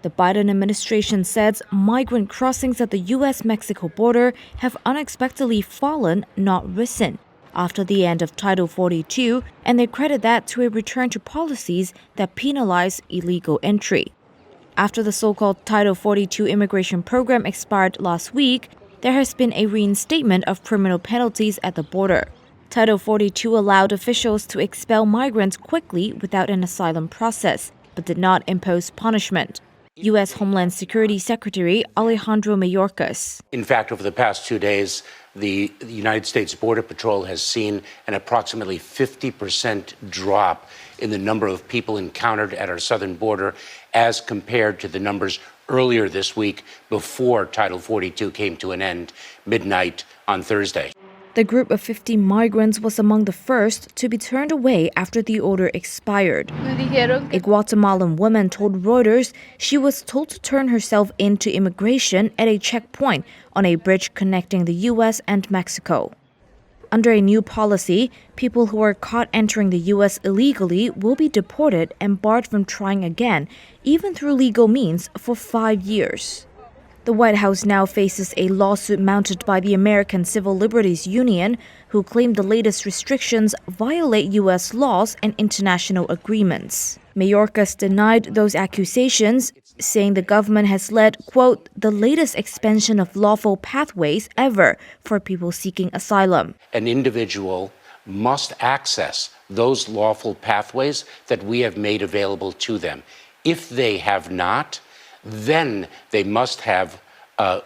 The Biden administration says migrant crossings at the U.S.-Mexico border have unexpectedly fallen, not risen, after the end of Title 42, and they credit that to a return to policies that penalize illegal entry. After the so-called Title 42 immigration program expired last week, there has been a reinstatement of criminal penalties at the border. Title 42 allowed officials to expel migrants quickly without an asylum process, but did not impose punishment. U.S. Homeland Security Secretary Alejandro Mayorkas. In fact, over the past 2 days, the United States Border Patrol has seen an approximately 50% drop in the number of people encountered at our southern border as compared to the numbers earlier this week before Title 42 came to an end midnight on Thursday. The group of 50 migrants was among the first to be turned away after the order expired. A Guatemalan woman told Reuters she was told to turn herself in to immigration at a checkpoint on a bridge connecting the U.S. and Mexico. Under a new policy, people who are caught entering the U.S. illegally will be deported and barred from trying again, even through legal means, for 5 years. The White House now faces a lawsuit mounted by the American Civil Liberties Union, who claim the latest restrictions violate U.S. laws and international agreements. Mayorkas denied those accusations, saying the government has led, quote, the latest expansion of lawful pathways ever for people seeking asylum. An individual must access those lawful pathways that we have made available to them. If they have not, then they must have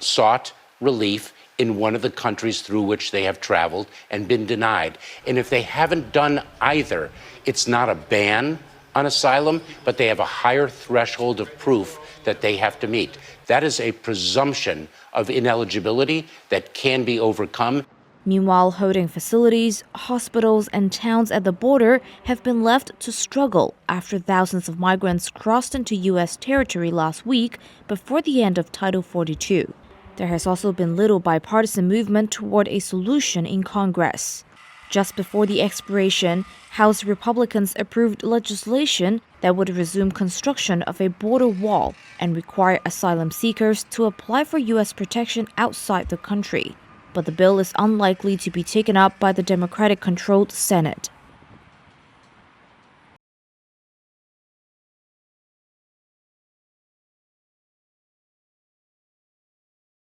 sought relief in one of the countries through which they have traveled and been denied. And if they haven't done either, it's not a ban on asylum, but they have a higher threshold of proof that they have to meet. That is a presumption of ineligibility that can be overcome. Meanwhile, holding facilities, hospitals, and towns at the border have been left to struggle after thousands of migrants crossed into U.S. territory last week before the end of Title 42. There has also been little bipartisan movement toward a solution in Congress. Just before the expiration, House Republicans approved legislation that would resume construction of a border wall and require asylum seekers to apply for U.S. protection outside the country. But the bill is unlikely to be taken up by the Democratic-controlled Senate.